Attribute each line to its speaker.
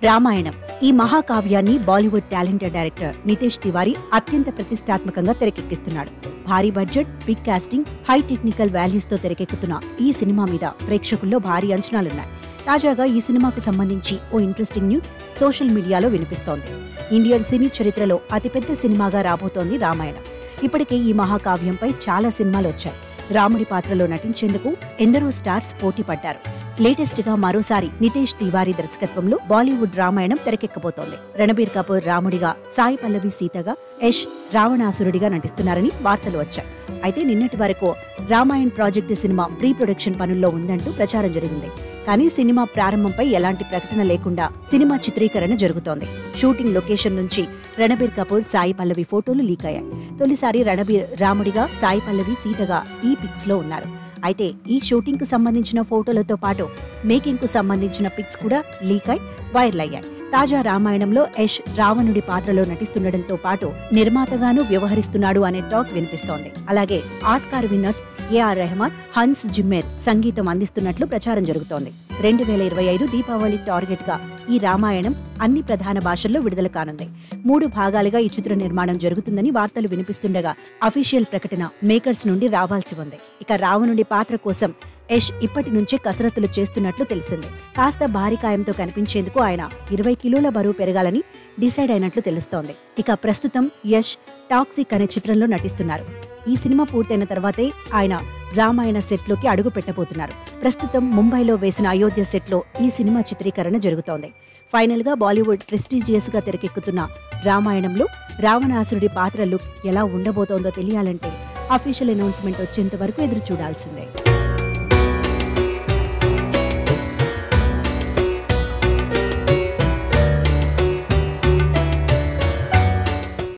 Speaker 1: రామాయణం ఈ మహాకావ్యాన్ని Bollywood talented director Nitesh Tiwari అత్యంత ప్రతిష్టాత్మకంగా తెరకెక్కిస్తున్నాడు. భారీ budget, big casting, high technical values తో తెరకెక్కుతున్న ఈ సినిమా మీద ప్రేక్షకుల్లో భారీ అంచనాలున్నాయి. తాజాగా ఈ సినిమాకు సంబంధించి ఓ ఇంట్రెస్టింగ్ న్యూస్ సోషల్ మీడియాలో వినిపిస్తోంది. ఇండియన్ సినీ చరిత్రలో అతిపెద్ద సినిమాగా రాబోతోంది రామాయణం. ఇప్పటికే ఈ మహాకావ్యంపై చాలా సినిమాలు వచ్చాయి. రాముడి పాత్రలో నటించేందుకు ఎందరో స్టార్స్ పోటీ పడ్డారు. లేటెస్ట్ గా మరోసారి నితేష్ తివారీ దర్శకత్వంలో బాలీవుడ్ రామాయణం తెరకెక్కబోతోంది. రణబీర్ కపూర్ రాముడిగా, సాయి పల్లవి సీతగా, యష్ రావణాసురుడిగా నటిస్తున్నారని వార్తలు వచ్చాయి. అయితే నిన్నటి వరకు Ramayan project cinema pre production పనుల్లో ఉందంటూ ప్రచారం జరిగింది. కానీ సినిమా ప్రారంభంపై ఎలాంటి ప్రకటన లేకుండా సినిమా చిత్రీకరణ జరుగుతోంది. షూటింగ్ లొకేషన్ నుంచి రణబీర్ కపూర్, సాయి పల్లవి ఫోటోలు లీక్ అయ్యాయి. తొలిసారి రణబీర్ రాముడిగా, సాయి పల్లవి సీతగా ఈ పిక్స్ లో ఉన్నారు. అయితే ఈ షూటింగ్ కు సంబంధించిన ఫోటోలతో పాటు మేకింగ్ కు సంబంధించిన పిక్స్ కూడా లీక్ అయి వైరల్ అయ్యాయి. తాజా రామాయణంలో యష్ రావణుడి పాత్రలో నటిస్తుండటంతో పాటు నిర్మాతగానూ వ్యవహరిస్తున్నాడు అనే టాక్ వినిపిస్తోంది. అలాగే Oscar winners A R Rahman, Hans Zimmer సంగీతం అందిస్తున్నట్లు ప్రచారం జరుగుతోంది. 2025 దీపావళి టార్గెట్ గా ఈ రామాయణం అన్ని ప్రధాన భాషల్లో విడుదల కానుంది. 3 భాగాలుగా ఈ చిత్ర నిర్మాణం జరుగుతుందని వార్తలు వినిపిస్తుండగా అఫీషియల్ ప్రకటన మేకర్స్ నుండి రావాల్సి ఉంది. ఇక రావణుడి పాత్ర కోసం యష్ ఇప్పటి నుంచే కసరత్తులు చేస్తున్నట్లు తెలిసింది. కాస్త భారీ కాయంతో కనిపించేందుకు ఆయన 20 కిలోల బరువు పెరగాలని డిసైడ్ అయినట్లు తెలుస్తోంది. ఇక ప్రస్తుతం యష్ టాక్సిక్ అనే చిత్రంలో నటిస్తున్నారు. ఈ సినిమా పూర్తయిన తర్వాతే ఆయన రామాయణ సెట్ లోకి అడుగు పెట్టబోతున్నారు. ప్రస్తుతం ముంబైలో వేసిన అయోధ్య సెట్ లో ఈ సినిమా చిత్రీకరణ జరుగుతోంది. ఫైనల్ గా బాలీవుడ్ ప్రెస్టీజియస్ గా తెరకెక్కుతున్న రామాయణంలో రావణాసురుడి పాత్ర లుక్ ఎలా ఉండబోతోందో తెలియాలంటే అఫీషియల్ అనౌన్స్మెంట్ వచ్చేంత వరకు ఎదురు చూడాల్సిందే.